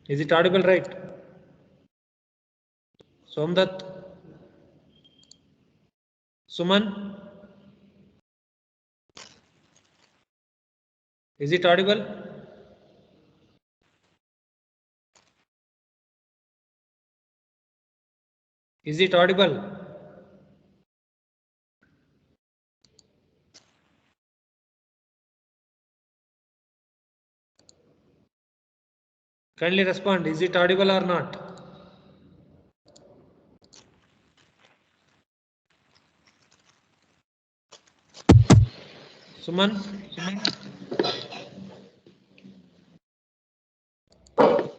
Is it audible, right? Somdat, Suman, is it audible? Is it audible? Kindly respond. Is it audible or not? Suman?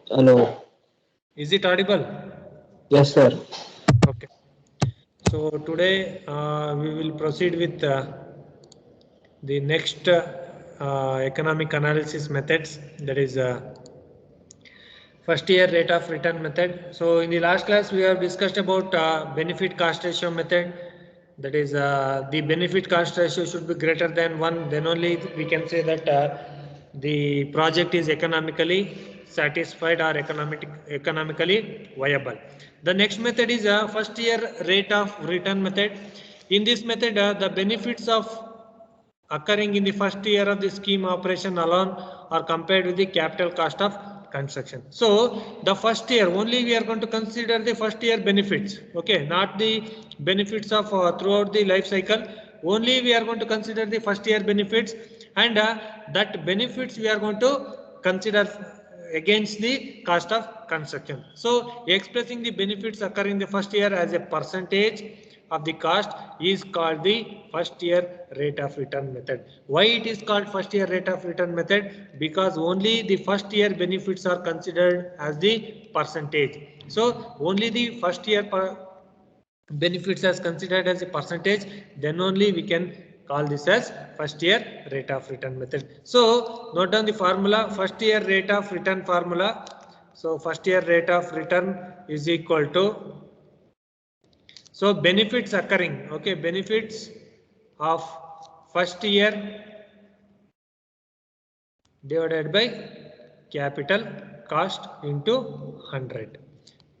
Hello. Is it audible? Yes, sir. Okay. So today we will proceed with the next economic analysis methods, that is first year rate of return method. So in the last class we have discussed about benefit cost ratio method. That is the benefit cost ratio should be greater than 1, then only we can say that the project is economically satisfied or economically viable. The next method is first year rate of return method. In this method the benefits of occurring in the first year of the scheme operation alone are compared with the capital cost of construction. So the first year only we are going to consider the first year benefits, okay, not the benefits of throughout the life cycle. Only we are going to consider the first year benefits, and that benefits we are going to consider against the cost of construction. So expressing the benefits occurring in the first year as a percentage of the cost is called the first year rate of return method. Why it is called first year rate of return method? Because only the first year benefits are considered as the percentage. So only the first year benefits as considered as a percentage, then only we can call this as first year rate of return method. So note down the formula, first year rate of return formula. So first year rate of return is equal to, so benefits occurring, okay, benefits of first year divided by capital cost into 100.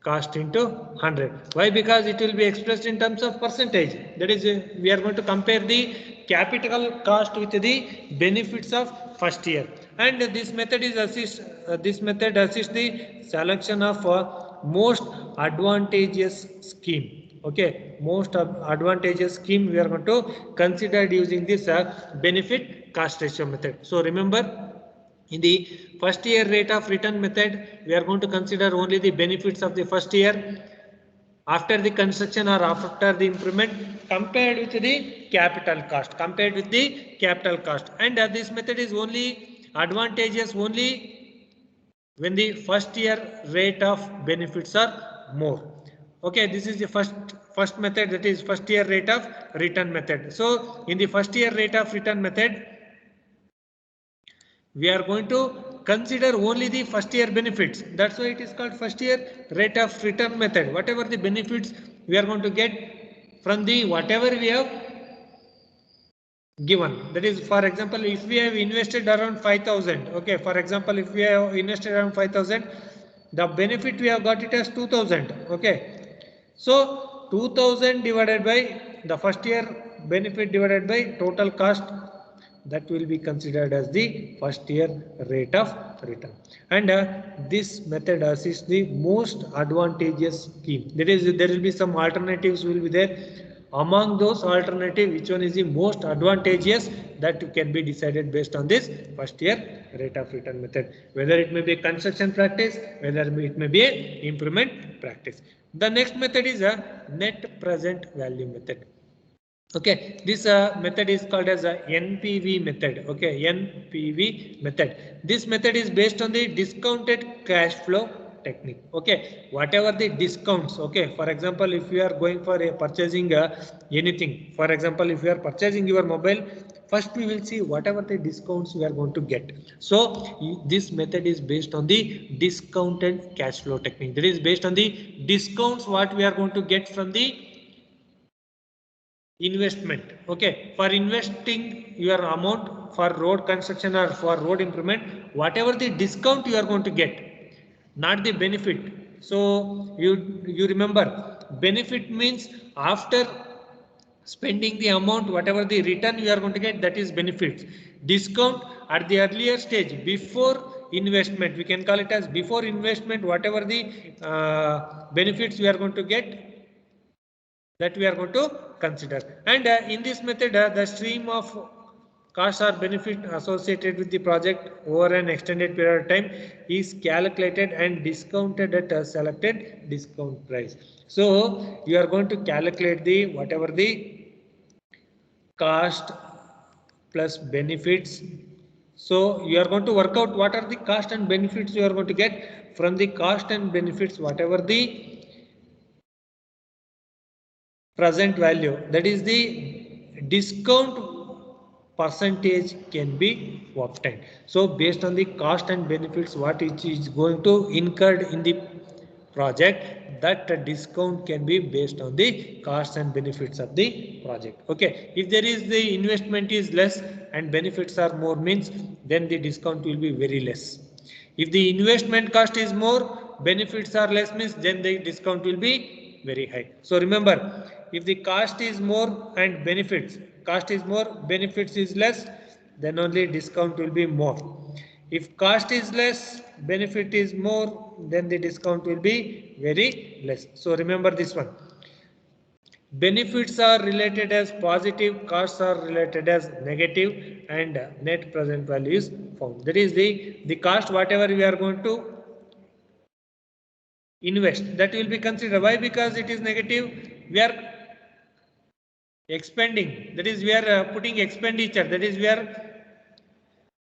Cost into 100. Why? Because it will be expressed in terms of percentage. That is, we are going to compare the capital cost with the benefits of first year. And this method is this method assists the selection of most advantageous scheme. Okay, most advantageous scheme we are going to consider using this benefit cost ratio method. So remember, in the first year rate of return method, we are going to consider only the benefits of the first year after the construction or after the improvement compared with the capital cost, and this method is only advantageous only when the first year rate of benefits are more. Okay, this is the first method, that is first year rate of return method. So in the first year rate of return method, we are going to consider only the first year benefits. That's why it is called first year rate of return method. Whatever the benefits we are going to get from the whatever we have given. That is, for example, if we have invested around 5,000, okay, for example, if we have invested around 5,000, the benefit we have got it as 2,000, okay. So 2,000 divided by the first year benefit divided by total cost, that will be considered as the first year rate of return. And this method assists the most advantageous scheme. That is, there will be some alternatives will be there. Among those alternative, which one is the most advantageous, that can be decided based on this first year rate of return method. Whether it may be a construction practice, whether it may be a improvement practice. The next method is a net present value method. Okay, this method is called as a NPV method. Okay, NPV method. This method is based on the discounted cash flow technique. Okay, whatever the discounts. Okay, for example, if you are going for a purchasing anything, for example, if you are purchasing your mobile, first we will see whatever the discounts we are going to get. So this method is based on the discounted cash flow technique. That is based on the discounts what we are going to get from the investment. Okay, for investing your amount for road construction or for road improvement, whatever the discount you are going to get, not the benefit. So you remember, benefit means after spending the amount, whatever the return you are going to get, that is benefits. Discount at the earlier stage, before investment, we can call it as before investment, whatever the benefits we are going to get, that we are going to consider. And in this method, the stream of costs or benefit associated with the project over an extended period of time is calculated and discounted at a selected discount price. So you are going to calculate the whatever the cost plus benefits. So you are going to work out what are the cost and benefits you are going to get. From the cost and benefits, whatever the present value, that is the discount percentage can be obtained. So based on the cost and benefits what it is going to incurred in the project, that discount can be based on the costs and benefits of the project. Okay, if there is the investment is less and benefits are more, means then the discount will be very less. If the investment cost is more, benefits are less, means then the discount will be very high. So remember, if the cost is more and cost is more, benefits is less, then only discount will be more. If cost is less, benefit is more, then the discount will be very less. So remember this one. Benefits are related as positive, costs are related as negative, and net present value is found. That is the cost, whatever we are going to invest, that will be considered. Why? Because it is negative. We are expending, that is we are putting expenditure, that is we are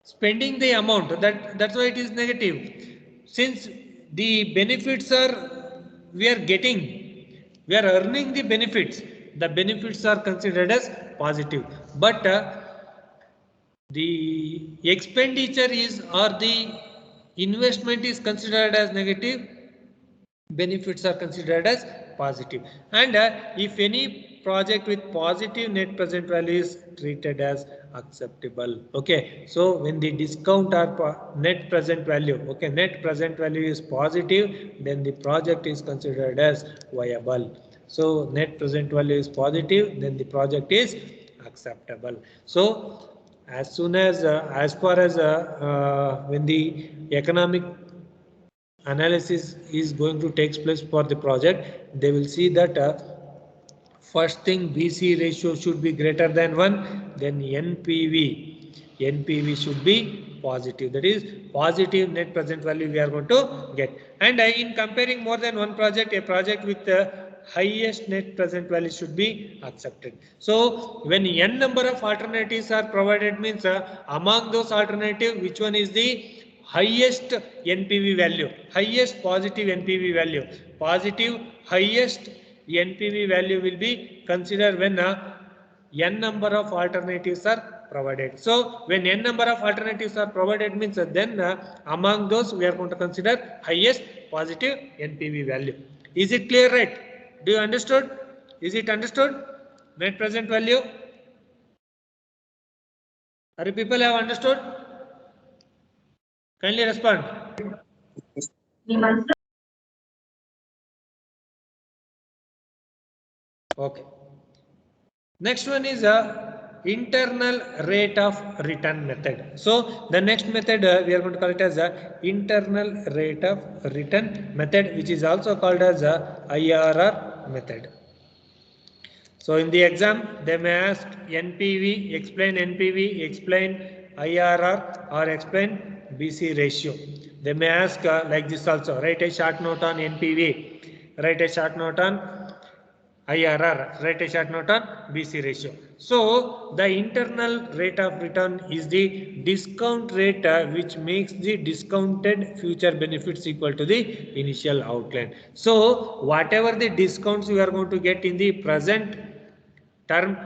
spending the amount, that's why it is negative. Since the benefits are we are getting, we are earning the benefits are considered as positive, but the expenditure is or the investment is considered as negative, benefits are considered as positive. And if any project with positive net present value is treated as acceptable. Okay, so when the discount or net present value, okay, net present value is positive, then the project is considered as viable. So net present value is positive, then the project is acceptable. So as soon as far as when the economic analysis is going to take place for the project, they will see that first thing, BC ratio should be greater than 1, then NPV should be positive, that is positive net present value we are going to get. And in comparing more than one project, a project with the highest net present value should be accepted. So when n number of alternatives are provided, means among those alternatives, which one is the highest NPV value, highest positive NPV value, positive highest NPV value will be considered when n number of alternatives are provided. So when n number of alternatives are provided, means then among those we are going to consider highest positive NPV value. Is it clear, right? Do you understood? Is it understood? Net present value? Are you people have understood? Kindly respond. Okay. Next one is internal rate of return method. So the next method we are going to call it as internal rate of return method, which is also called as IRR method. So in the exam, they may ask NPV, explain NPV, explain IRR, or explain BC ratio. They may ask like this also. Write a short note on NPV, write a short note on IRR, write a short note on BC ratio. So the internal rate of return is the discount rate which makes the discounted future benefits equal to the initial outline. So whatever the discounts you are going to get in the present term,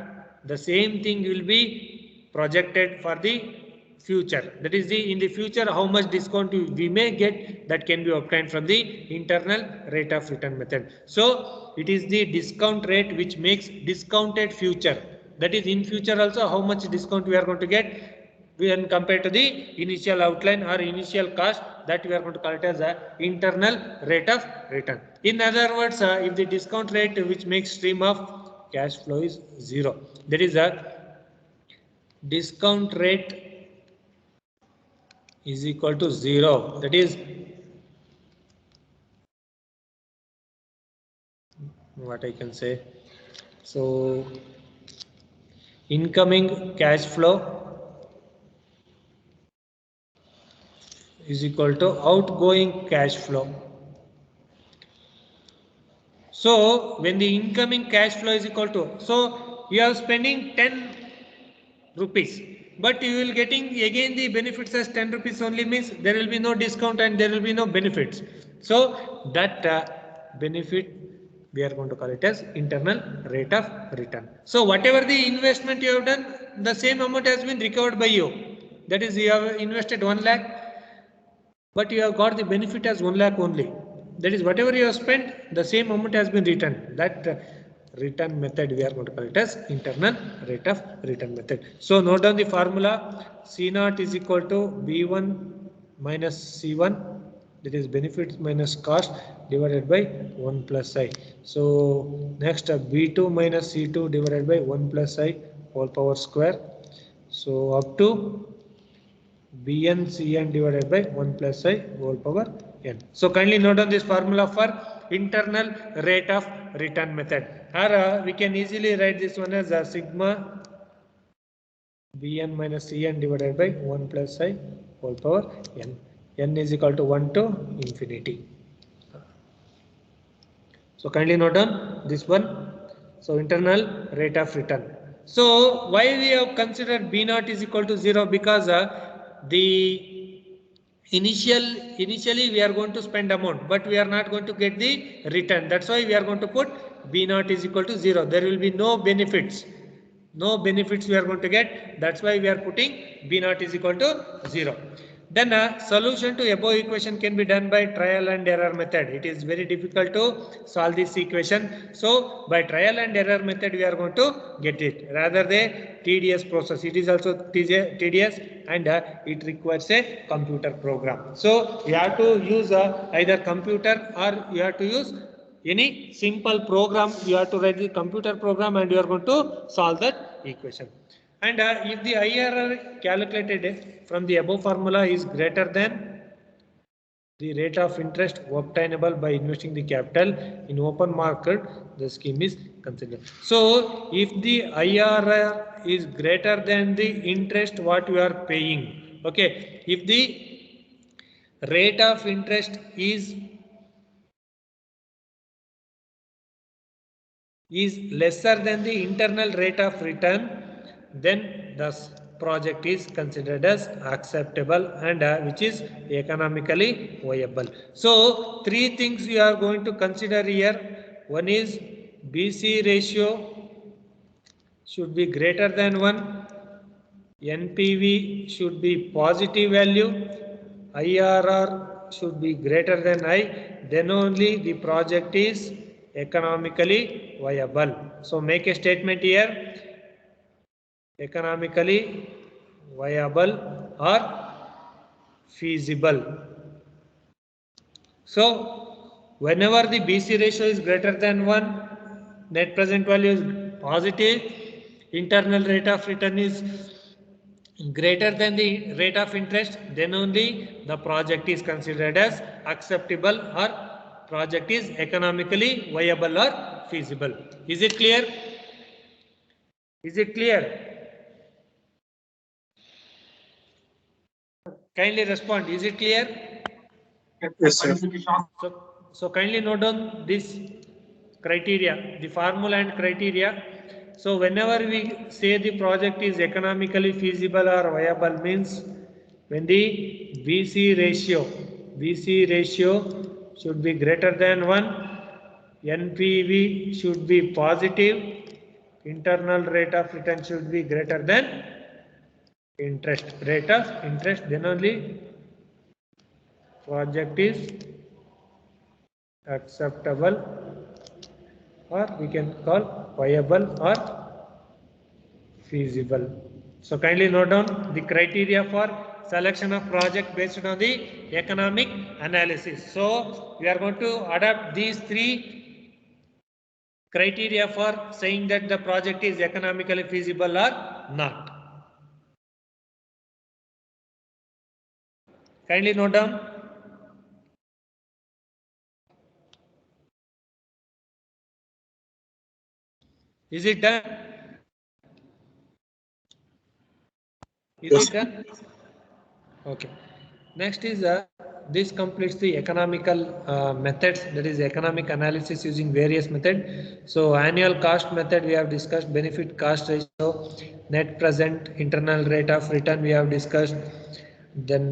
the same thing will be projected for the future. That is in the future how much discount we may get, that can be obtained from the internal rate of return method. So it is the discount rate which makes discounted future. That is in future also how much discount we are going to get. when compared to the initial outline or initial cost, that we are going to call it as a internal rate of return. In other words, if the discount rate which makes stream of cash flow is 0, that is a discount rate is equal to 0. That is what I can say. So incoming cash flow is equal to outgoing cash flow. So when the incoming cash flow is equal to, so you are spending 10 rupees, but you will getting again the benefits as 10 rupees only, means there will be no discount and there will be no benefits. So that benefit we are going to call it as internal rate of return. So whatever the investment you have done, the same amount has been recovered by you. That is, you have invested 1 lakh, but you have got the benefit as 1 lakh only. That is, whatever you have spent, the same amount has been returned. That return method we are going to call it as internal rate of return method. So note down the formula. C naught is equal to B1 minus C1, that is benefits minus cost, divided by 1 plus I. So next B2 minus C2 divided by 1 plus I whole power square. So up to Bn Cn divided by 1 plus I whole power n. So kindly note down this formula for internal rate of return method. Or we can easily write this one as sigma Bn minus Cn divided by 1 plus I whole power n. N is equal to 1 to infinity. So kindly note down this one. So internal rate of return. So why we have considered B naught is equal to 0? Because the initially we are going to spend amount, but we are not going to get the return. That's why we are going to put B naught is equal to 0. There will be no benefits. No benefits we are going to get. That's why we are putting B naught is equal to 0. Then a solution to above equation can be done by trial and error method. It is very difficult to solve this equation. So by trial and error method we are going to get it, rather than tedious process. It is also tedious and it requires a computer program. So you have to use either computer or you have to use any simple program. You have to write the computer program and you are going to solve that equation. And if the IRR calculated from the above formula is greater than the rate of interest obtainable by investing the capital in open market, the scheme is considered. So if the IRR is greater than the interest what you are paying, okay, if the rate of interest is lesser than the internal rate of return, then the project is considered as acceptable and which is economically viable. So three things we are going to consider here. One is BC ratio should be greater than 1, NPV should be positive value, IRR should be greater than I, then only the project is economically viable. So make a statement here, economically viable or feasible. So whenever the BC ratio is greater than 1, net present value is positive, internal rate of return is greater than the rate of interest, then only the project is considered as acceptable or project is economically viable or feasible. Is it clear? Is it clear? Kindly respond. Is it clear? Yes, sir. So kindly note down this criteria, the formula and criteria. So whenever we say the project is economically feasible or viable, means when the BC ratio should be greater than 1, NPV should be positive, internal rate of return should be greater than rate of interest, then only project is acceptable, or we can call viable or feasible. So kindly note down the criteria for selection of project based on the economic analysis. So we are going to adapt these three criteria for saying that the project is economically feasible or not. Kindly note down. Is it done? Is Yes. it done? Okay. Next is this completes the economical methods, that is economic analysis using various method. So annual cost method we have discussed, benefit cost ratio, net present internal rate of return we have discussed, then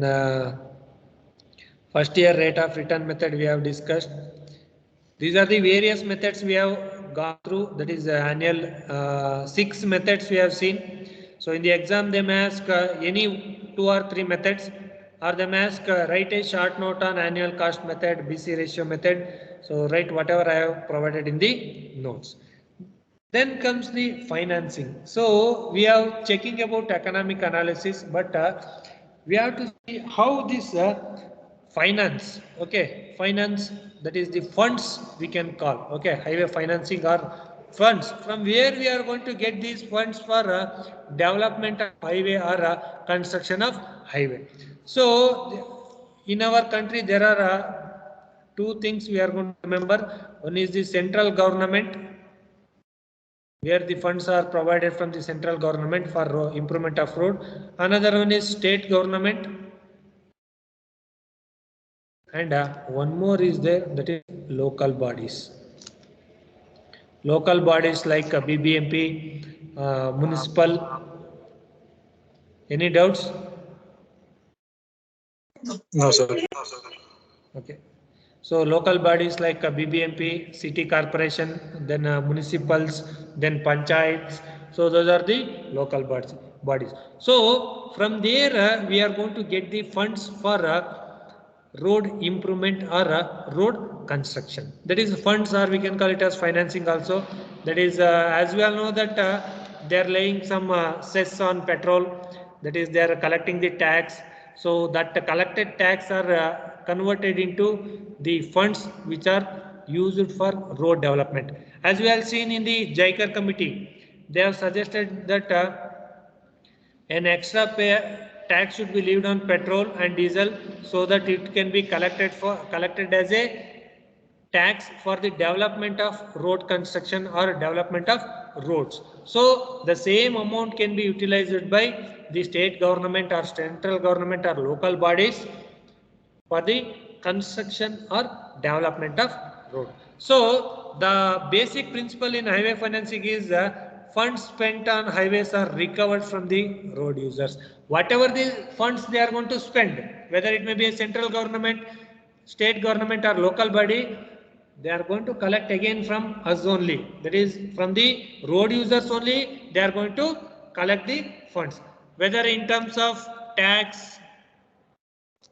first year rate of return method we have discussed. These are the various methods we have gone through, that is annual 6 methods we have seen. So in the exam they may ask any 2 or 3 methods, or they may ask write a short note on annual cost method, BC ratio method. So write whatever I have provided in the notes. Then comes the financing. So we are checking about economic analysis, but we have to see how this finance, okay, finance, that is the funds we can call, okay, highway financing or funds, from where we are going to get these funds for development of highway or construction of highway. So in our country there are two things we are going to remember. One is the central government, where the funds are provided from the central government for improvement of road. Another one is state government, and one more is there, that is local bodies. Local bodies like BBMP, municipal. Any doubts? No, sir. Okay. So local bodies like BBMP, city corporation, then municipals, then panchayats. So those are the local bodies. So from there we are going to get the funds for road improvement or road construction. That is funds, or we can call it as financing also. That is as we all know that they are laying some cess on petrol. That is they are collecting the tax. So that collected tax are converted into the funds which are used for road development. As we have seen in the JICAR committee, they have suggested that an extra tax should be levied on petrol and diesel, so that it can be collected as a tax for the development of road construction or development of roads. So the same amount can be utilized by the state government or central government or local bodies for the construction or development of road. So the basic principle in highway financing is funds spent on highways are recovered from the road users. Whatever the funds they are going to spend, whether it may be a central government, state government or local body, they are going to collect again from us only. That is from the road users only, they are going to collect the funds. Whether in terms of tax,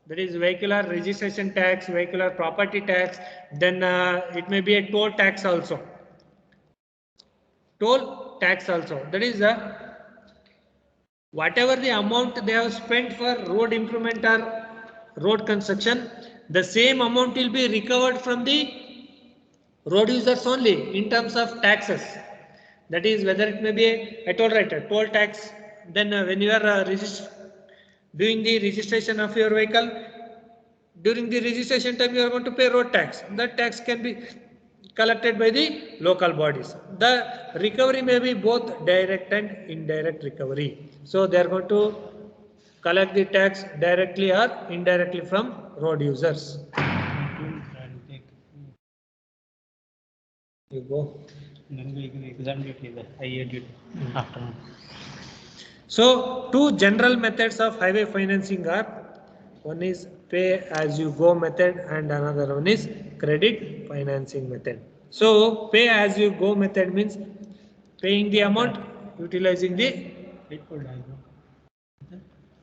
that is vehicular registration tax, vehicular property tax, then it may be a toll tax also. Toll tax also. That is whatever the amount they have spent for road improvement or road construction, the same amount will be recovered from the road users only in terms of taxes. That is whether it may be I told right, a toll tax, then when you are doing the registration of your vehicle, during the registration time you are going to pay road tax. That tax can be collected by the local bodies. The recovery may be both direct and indirect recovery. So they are going to collect the tax directly or indirectly from road users. You go. So two general methods of highway financing are, one is pay as you go method and another one is credit financing method. So pay as you go method means paying the amount utilizing the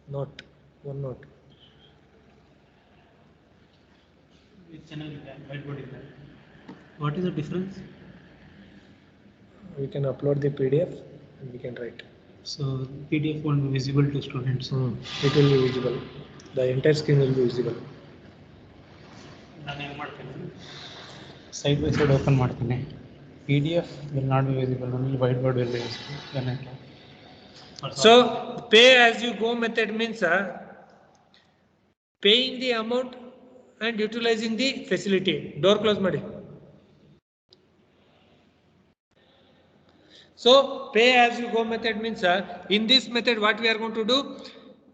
note, one note. What is the difference? We can upload the PDF and we can write. So PDF won't be visible to students. It will be visible. The entire screen will be visible. ನಾನು ಏನು ಮಾಡ್ತೇನೆ side by side open ಮಾಡ್ತೀನಿ PDF will not be visible, only whiteboard will be visible when I talk. So pay as you go method means paying the amount and utilizing the facility. Door close madi. So pay as you go method means in this method what we are going to do,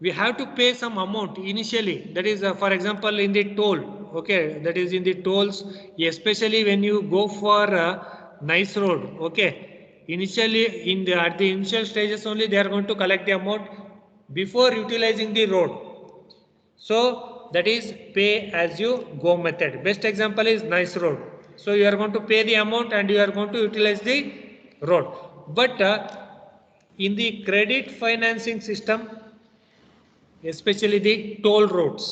we have to pay some amount initially. That is for example in the toll. Okay, that is in the tolls, especially when you go for nice road. Okay, initially at the initial stages only they are going to collect the amount before utilizing the road. So that is pay as you go method. Best example is nice road. So you are going to pay the amount and you are going to utilize the road. But in the credit financing system, especially the toll roads,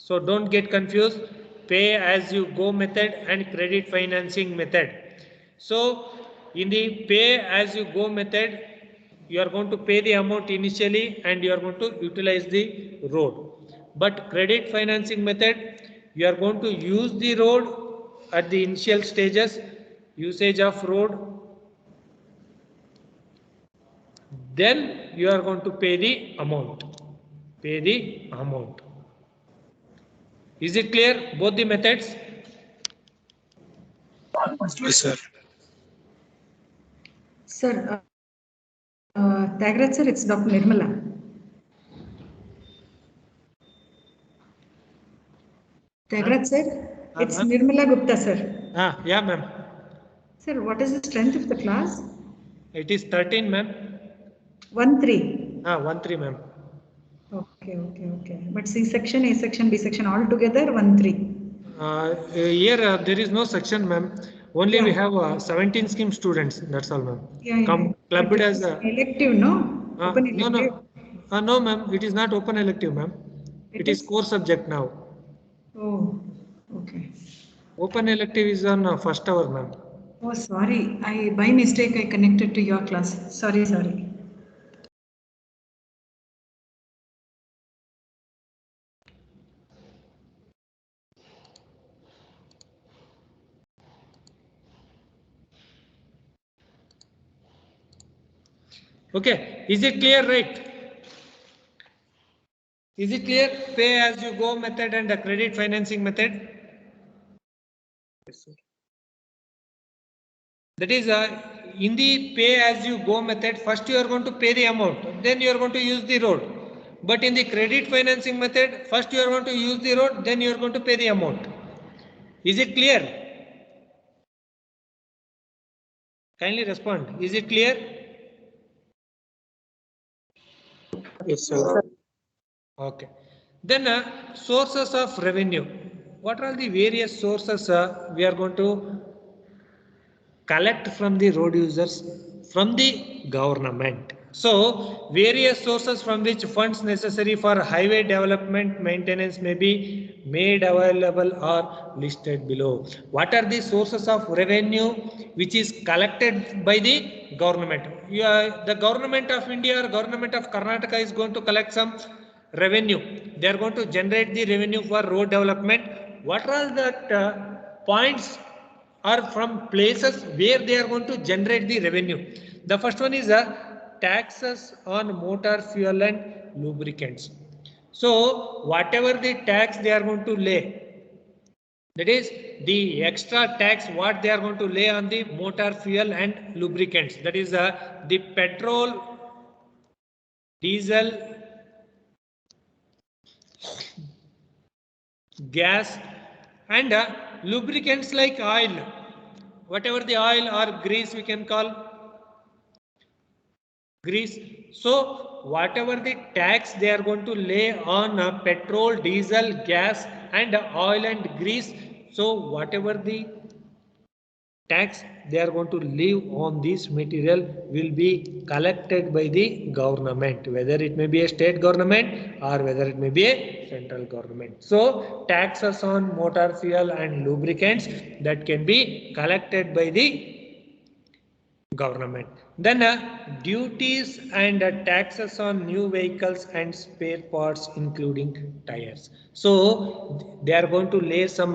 so don't get confused, pay as you go method and credit financing method. So in the pay as you go method, you are going to pay the amount initially and you are going to utilize the road. But credit financing method, you are going to use the road at the initial stages, usage of road, then you are going to pay the amount. Pay the amount. Is it clear, both the methods? Yes, sir. Sir, Tyagraj sir, it's Dr. Nirmala. Tyagraj sir, it's Nirmala Gupta sir. Yeah ma'am. Sir, what is the strength of the class? It is 13 ma'am. 1-3. 1-3 ma'am. Okay. But C section, A section, B section all together 1-3. Here there is no section ma'am. Only we have 17 scheme students. That's all ma'am. Clubbed as elective, no? Open elective. No ma'am. It is not open elective ma'am. It is core subject now. Oh, okay. Open elective is on first hour ma'am. Oh, sorry. By mistake I connected to your class. Sorry. Okay, is it clear, right? Is it clear? Pay as you go method and the credit financing method. Yes, sir. That is in the pay as you go method, first you are going to pay the amount, then you are going to use the road. But in the credit financing method, first you are going to use the road, then you are going to pay the amount. Is it clear? Kindly respond. Is it clear? Yes, sir. Okay. Then sources of revenue. What are the various sources we are going to collect from the road users, from the government? So various sources from which funds necessary for highway development maintenance may be made available are listed below. What are the sources of revenue which is collected by the government? The government of India or government of Karnataka is going to collect some revenue. They are going to generate the revenue for road development. What are the points are from places where they are going to generate the revenue? The first one is taxes on motor fuel and lubricants. So whatever the tax they are going to lay, that is the extra tax what they are going to lay on the motor fuel and lubricants, that is the petrol, diesel, gas and lubricants like oil, whatever the oil or grease we can call grease. So whatever the tax they are going to lay on petrol, diesel, gas and oil and grease, so whatever the tax they are going to leave on this material will be collected by the government, whether it may be a state government or whether it may be a central government. So taxes on motor fuel and lubricants that can be collected by the government. Then duties and taxes on new vehicles and spare parts including tires. So they are going to lay some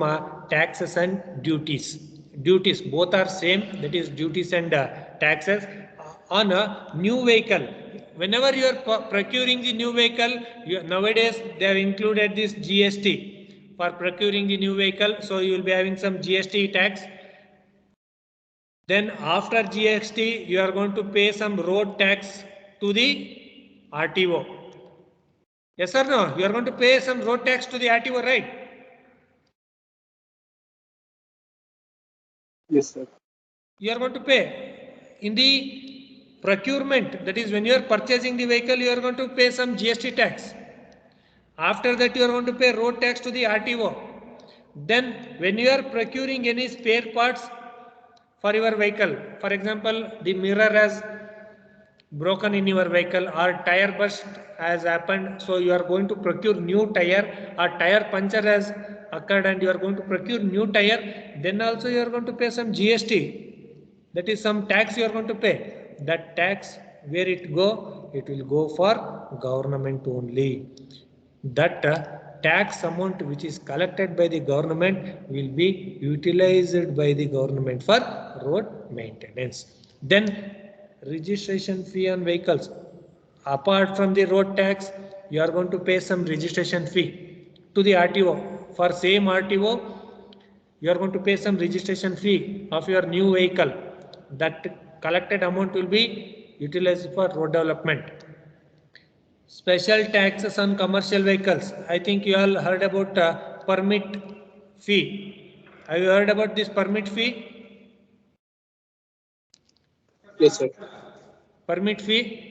taxes and duties. Duties both are same, that is duties and taxes on a new vehicle. Whenever you are procuring the new vehicle, nowadays they have included this GST for procuring the new vehicle. So you will be having some GST tax. Then after GST, you are going to pay some road tax to the RTO. Yes or no? You are going to pay some road tax to the RTO, right? Yes, sir. You are going to pay in the procurement. That is when you are purchasing the vehicle, you are going to pay some GST tax. After that, you are going to pay road tax to the RTO. Then when you are procuring any spare parts for your vehicle, for example, the mirror has broken in your vehicle or tire burst has happened, so you are going to procure new tire, or tire puncture has occurred and you are going to procure new tire, then also you are going to pay some GST. That is some tax you are going to pay. That tax, where it go? It will go for government only. That tax amount which is collected by the government will be utilized by the government for road maintenance. Then registration fee on vehicles. Apart from the road tax, you are going to pay some registration fee to the RTO. For same RTO, you are going to pay some registration fee of your new vehicle. That collected amount will be utilized for road development. Special taxes on commercial vehicles. I think you all heard about permit fee. Have you heard about this permit fee? Yes, sir. Permit fee.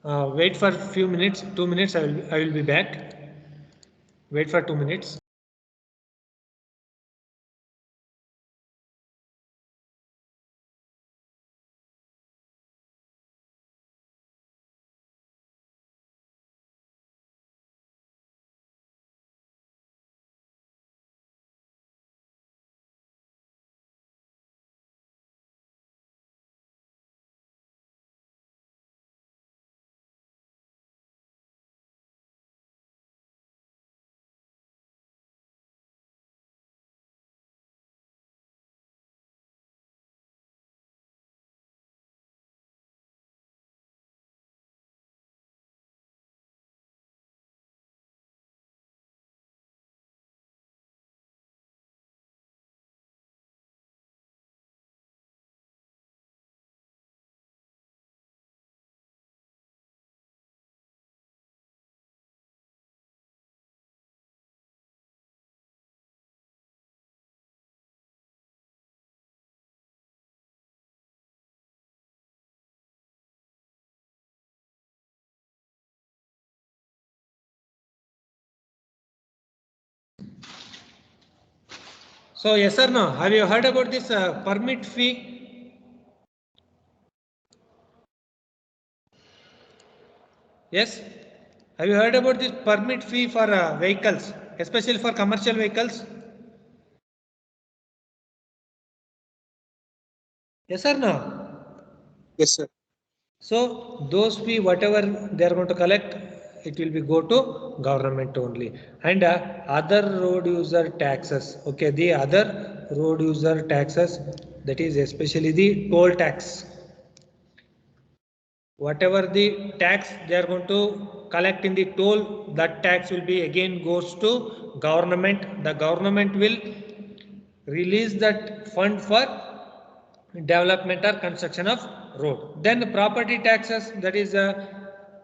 Wait for a few minutes. 2 minutes. I will be back. Wait for 2 minutes. So yes or no? Have you heard about this permit fee? Yes. Have you heard about this permit fee for vehicles, especially for commercial vehicles? Yes or no? Yes, sir. So those fee, whatever they are going to collect, it will be go to government only. And other road user taxes. Okay, the other road user taxes, that is especially the toll tax. Whatever the tax they are going to collect in the toll, that tax will be again goes to government. The government will release that fund for development or construction of road. Then the property taxes, that is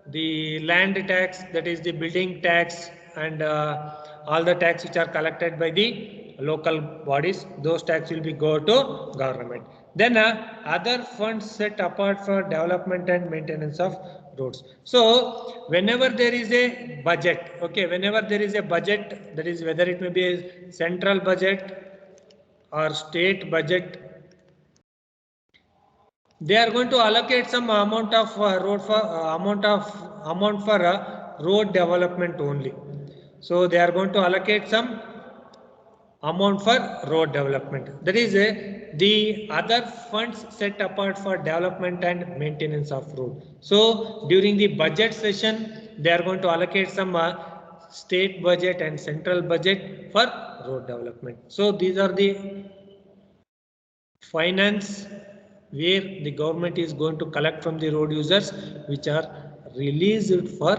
the land tax, that is the building tax, and all the tax which are collected by the local bodies, those tax will be go to government. Then other funds set apart for development and maintenance of roads. So whenever there is a budget, okay, whenever there is a budget, that is whether it may be a central budget or state budget, they are going to allocate some amount of amount for road development only. So they are going to allocate some amount for road development. That is the other funds set apart for development and maintenance of road. So during the budget session, they are going to allocate some state budget and central budget for road development. So these are the finance where the government is going to collect from the road users, which are released for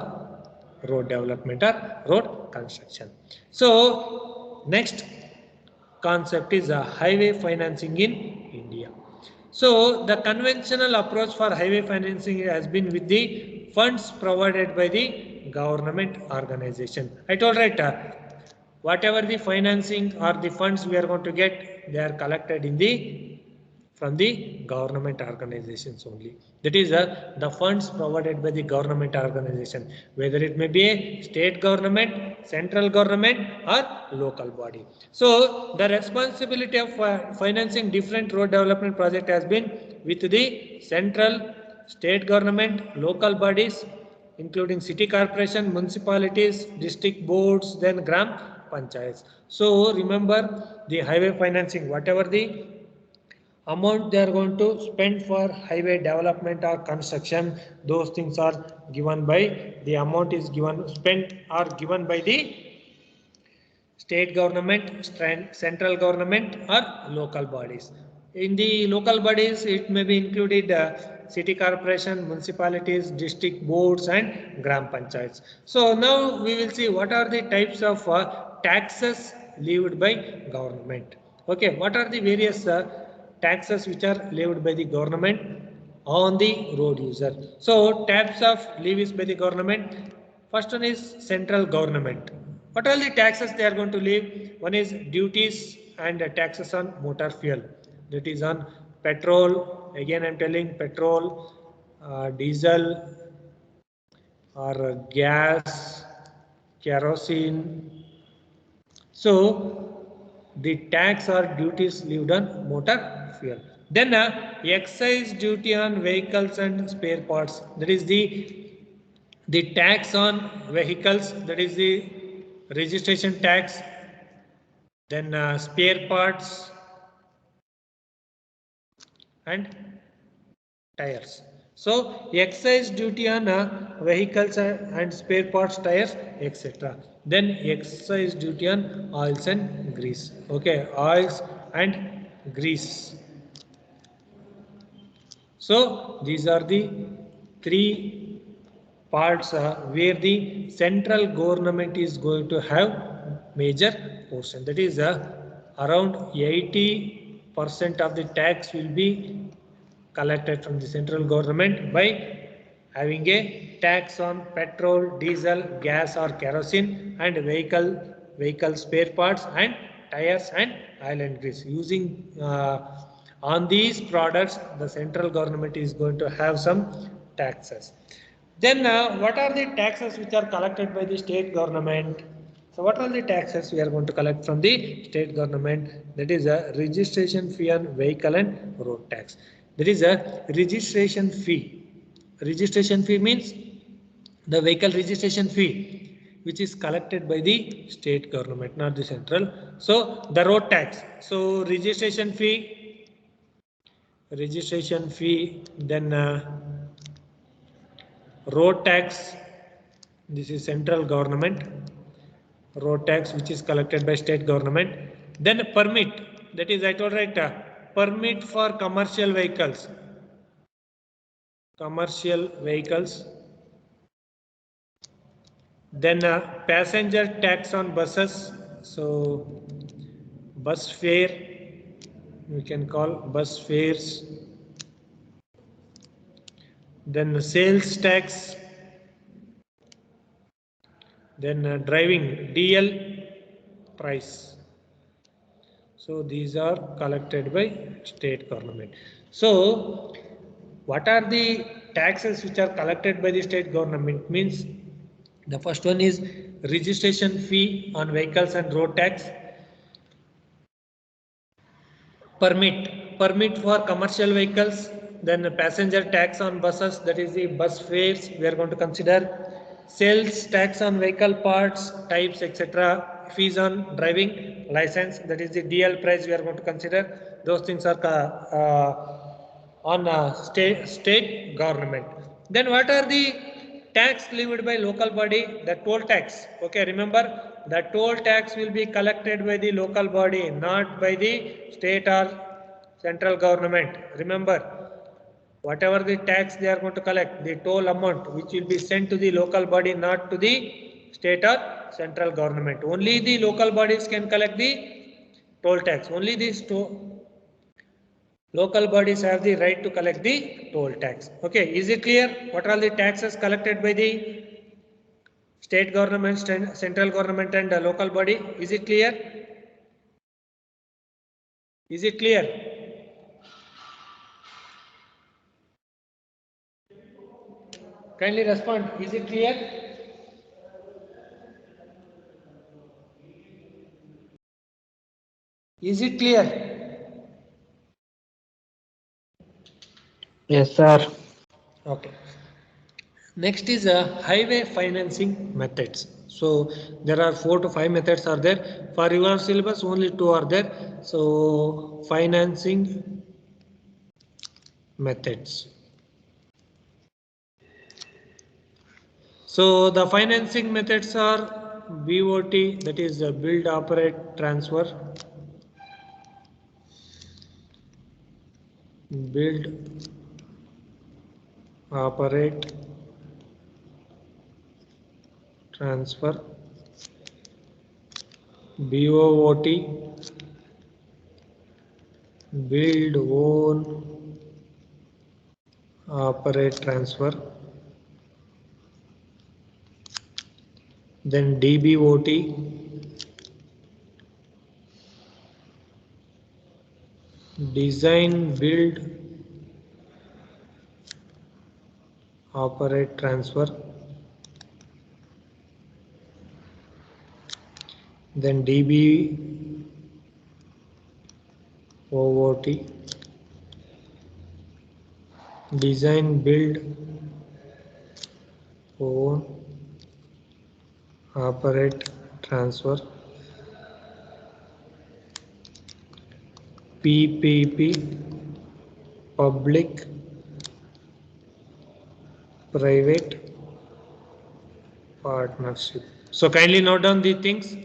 road development or road construction. So next concept is highway financing in India. So the conventional approach for highway financing has been with the funds provided by the government organization. I told right, whatever the financing or the funds we are going to get, they are collected in the from the government organizations only. That is the funds provided by the government organization, whether it may be a state government, central government or local body. So the responsibility of financing different road development project has been with the central, state government, local bodies, including city corporation, municipalities, district boards, then gram panchayats. So remember the highway financing, whatever the amount they are going to spend for highway development or construction, those things are given by the amount is given spent or given by the state government, central government or local bodies. In the local bodies, it may be included city corporation, municipalities, district boards and gram panchayats. So now we will see what are the types of taxes levied by government. Okay, what are the various taxes which are levied by the government on the road user. So types of levies by the government. First one is central government. What are the taxes they are going to levy? One is duties and taxes on motor fuel. That is on petrol. Again, I am telling petrol, diesel, or gas, kerosene. So the tax or duties levied on motor fuel. Then excise duty on vehicles and spare parts. That is the tax on vehicles. That is the registration tax. Then spare parts and tires. So excise duty on vehicles and spare parts, tires, etc. Then excise duty on oils and grease. Okay, oils and grease. So these are the three parts where the central government is going to have major portion. That is around 80% of the tax will be collected from the central government by having a tax on petrol, diesel, gas or kerosene and vehicle spare parts and tires and oil and grease. Using on these products, the central government is going to have some taxes. Then what are the taxes which are collected by the state government? So what are the taxes we are going to collect from the state government? That is a registration fee on vehicle and road tax. There is a registration fee. Registration fee means the vehicle registration fee, which is collected by the state government, not the central. So the road tax. So registration fee, then road tax. This is central government. Road tax, which is collected by state government. Then a permit. That is, I told right. Permit for commercial vehicles. Then passenger tax on buses. So bus fare, we can call bus fares. Then sales tax. Then driving DL price. So these are collected by state government. So what are the taxes which are collected by the state government? Means the first one is registration fee on vehicles and road tax. Permit for commercial vehicles. Then passenger tax on buses, that is the bus fares we are going to consider. Sales tax on vehicle parts, types, etc. fees on driving license, that is the DL price we are going to consider. Those things are on state government. Then what are the tax levied by local body? The toll tax. Okay, remember the toll tax will be collected by the local body, not by the state or central government. Remember, whatever the tax they are going to collect, the toll amount which will be sent to the local body, not to the state or central government. Only the local bodies can collect the toll tax. Only these local bodies have the right to collect the toll tax. Okay, is it clear? What are all the taxes collected by the state government, central government and local body? Is it clear? Is it clear? Kindly respond. Is it clear? Is it clear? Yes, sir. Okay. Next is highway financing methods. So there are 4 to 5 methods are there. For your syllabus, only 2 are there. So financing methods. So the financing methods are BOT, that is build, operate, transfer. Build, operate, transfer. BOOT, build, own, operate, transfer. Then DBOT, design, build, operate, transfer. Then DBOOT, design, build, own, operate, transfer. PPP, public private partnership. So kindly note down the things.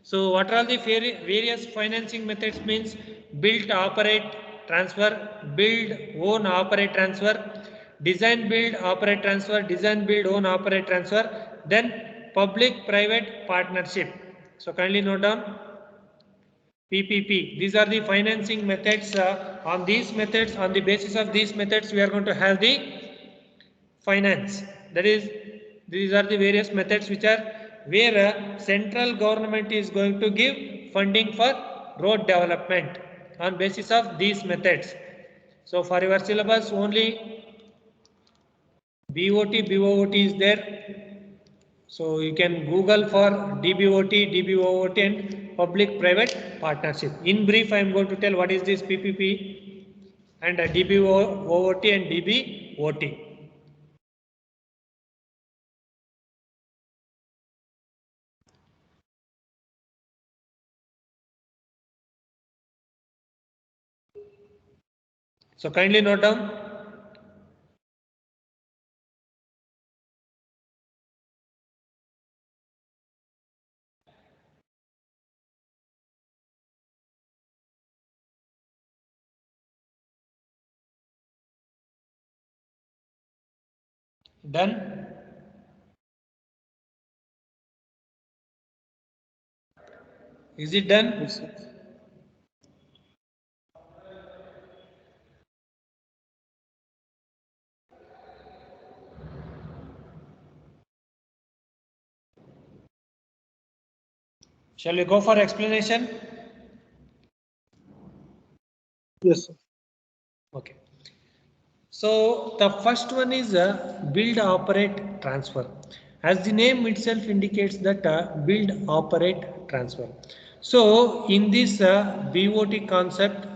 So what are the various financing methods? Means build, operate, transfer, build, own, operate, transfer, design, build, operate, transfer, design, build, own, operate, transfer, then public private partnership. So kindly note down PPP. These are the financing methods. On these methods, on the basis of these methods, we are going to have the finance. That is, these are the various methods which are where central government is going to give funding for road development on basis of these methods. So for your syllabus, only BOT is there. So you can Google for DBOT and public private partnership. In brief, I am going to tell what is this PPP and DBOT and DBOT. So kindly note down. Done? Is it done? Yes, sir. Shall we go for explanation? Yes, sir. Okay. So the first one is build, operate, transfer. As the name itself indicates that build, operate, transfer. So in this BOT concept,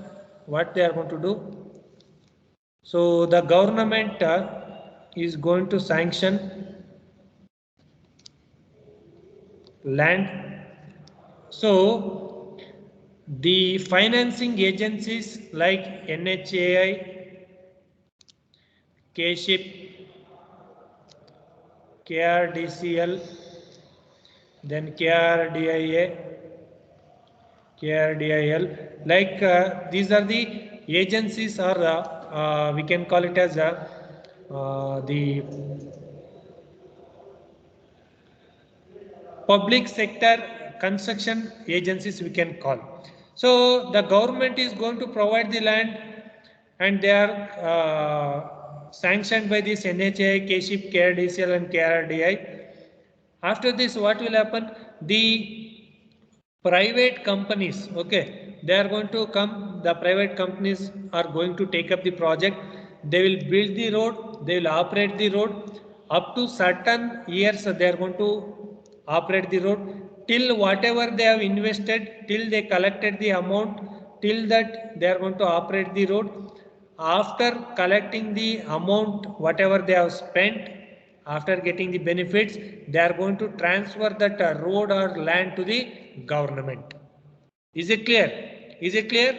what they are going to do? So the government is going to sanction land So the financing agencies like NHAI, KSHIP, KRDCL, then KRDIL, like these are the agencies, or we can call it as the public sector construction agencies, we can call. So the government is going to provide the land, and they are sanctioned by this NHAI, KSHIP, KRDCL and KRDI. After this, what will happen? The private companies, okay, they are going to come, the private companies are going to take up the project. They will build the road, they will operate the road up to certain years. They are going to operate the road till whatever they have invested, till they collected the amount, till that they are going to operate the road. After collecting the amount, whatever they have spent, after getting the benefits, they are going to transfer that road or land to the government. Is it clear? Is it clear?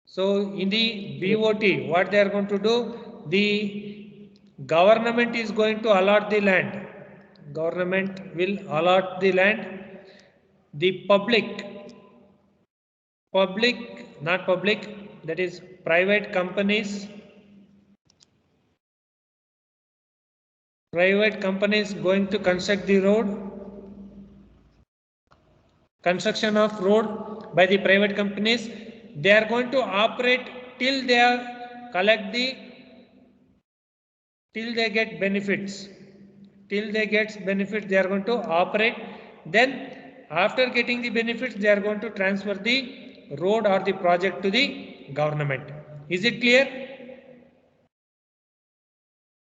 So in the BOT, what they are going to do? The government is going to allot the land. Government will allot the land. The not public, that is private companies. Private companies going to construct the road. Construction of road by the private companies. They are going to operate till they collect the, till they get benefits. Till they get benefits, they are going to operate. Then after getting the benefits, they are going to transfer the road or the project to the government. Is it clear?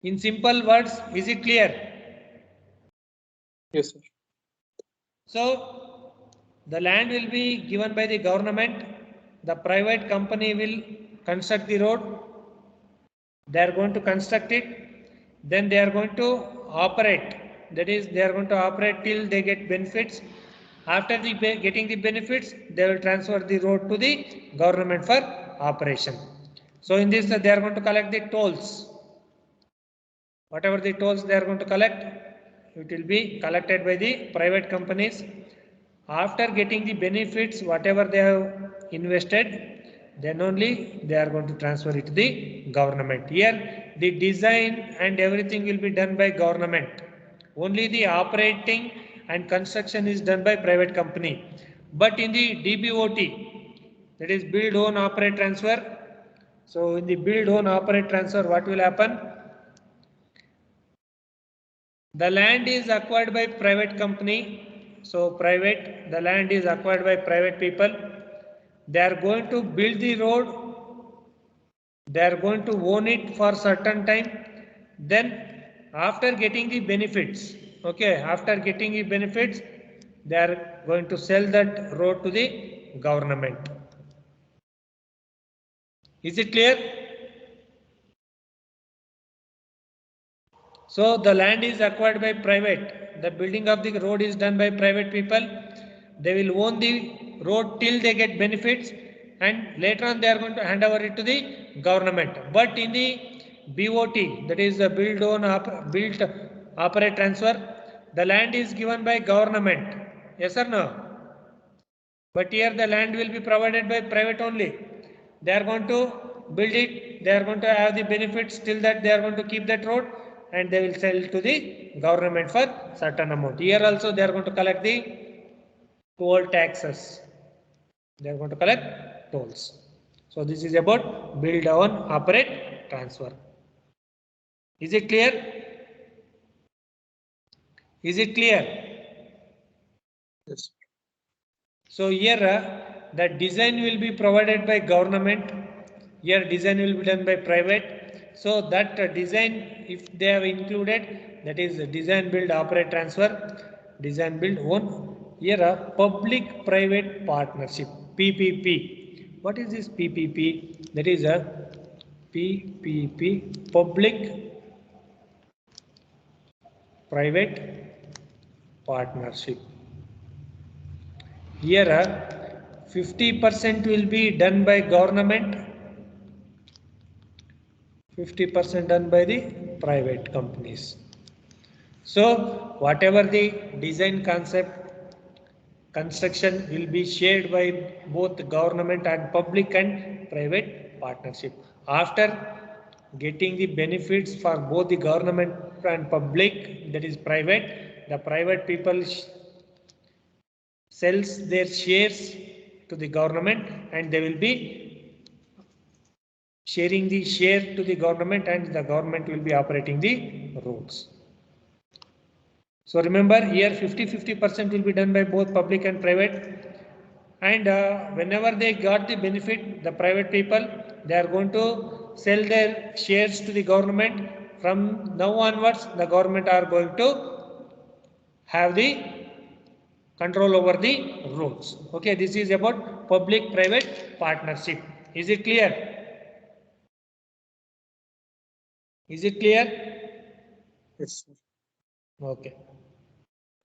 In simple words, is it clear? Yes, sir. So the land will be given by the government. The private company will construct the road. They are going to construct it. Then they are going to operate. That is, they are going to operate till they get benefits. After the getting the benefits, they will transfer the road to the government for operation. So in this, they are going to collect the tolls. Whatever the tolls they are going to collect, it will be collected by the private companies. After getting the benefits, whatever they have invested, then only they are going to transfer it to the government. Here, the design and everything will be done by government. Only the operating and construction is done by private company. But in the DBOT, that is build, own, operate, transfer. So in the build, own, operate, transfer, what will happen? The land is acquired by private company. So the land is acquired by private people. They are going to build the road. They are going to own it for certain time. Then after getting the benefits, okay, after getting the benefits, they are going to sell that road to the government. Is it clear? So the land is acquired by private. The building of the road is done by private people. They will own the road till they get benefits, and later on they are going to hand over it to the government. But in the BOT, that is the build, own, build, operate, transfer, the land is given by government. Yes or no? But here the land will be provided by private only. They are going to build it, they are going to have the benefits till that they are going to keep that road, and they will sell to the government for certain amount. Here also they are going to collect the toll taxes. They are going to collect tolls. So this is about build, own, operate, transfer. Is it clear? Is it clear? Yes. So here the design will be provided by government. Here design will be done by private. So that design, if they have included, that is design, build, operate, transfer, design, build, own. Here a public private partnership, PPP. What is this PPP? That is a PPP, public private partnership. Here 50% will be done by government, 50% done by the private companies. So whatever the design concept, construction will be shared by both government and public and private partnership. After getting the benefits for both the government and public, that is private, the private people sells their shares to the government and they will be sharing the share to the government and the government will be operating the roads. So remember here 50% will be done by both public and private, and whenever they got the benefit, the private people, they are going to sell their shares to the government. From now onwards, the government are going to have the control over the roads. Okay, this is about public-private partnership. Is it clear? Is it clear? Yes, sir. Okay.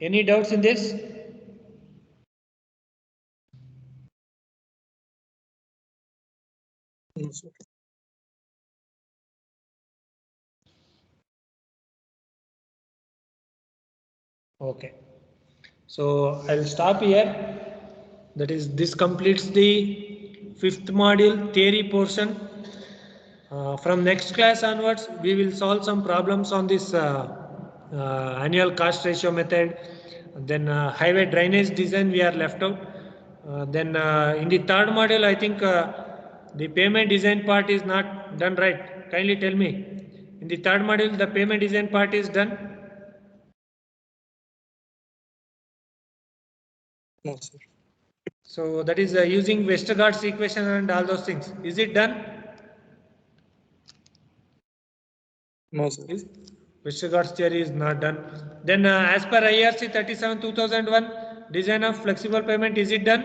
Any doubts in this? No, sir. Okay. So I'll stop here. That is, this completes the 5th module theory portion. From next class onwards, we will solve some problems on this annual cost ratio method. Then highway drainage design we are left out. Then in the 3rd module, I think the payment design part is not done right. Kindly tell me. In the 3rd module, the payment design part is done. No, sir. So that is using Westergaard's equation and all those things. Is it done? No, sir. Westergaard's theory is not done. Then as per IRC 37/2001, design of flexible payment, is it done?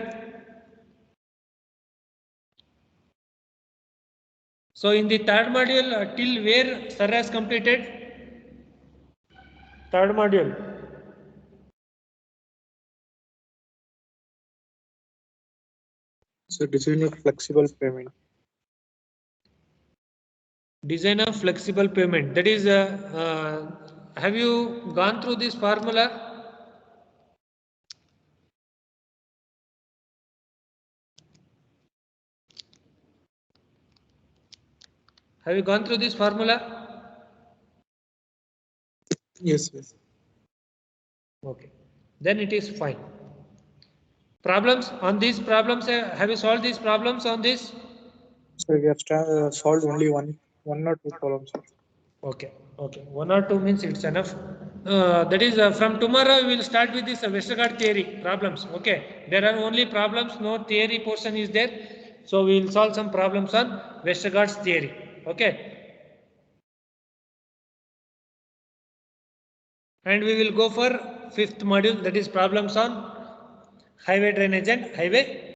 So in the 3rd module, till where sir has completed? 3rd module. So design of flexible payment. Design of flexible payment. That is, have you gone through this formula? Have you gone through this formula? Yes, yes. Okay. Then it is fine. Problems on these problems, have you solved these problems on this? So we have solved only one or two problems, sir. Okay, okay. 1 or 2 means it's enough. That is, from tomorrow we will start with this Westergaard theory problems. Okay, there are only problems, no theory portion is there. So we will solve some problems on Westergaard's theory. Okay, and we will go for 5th module, that is problems on highway drainage and highway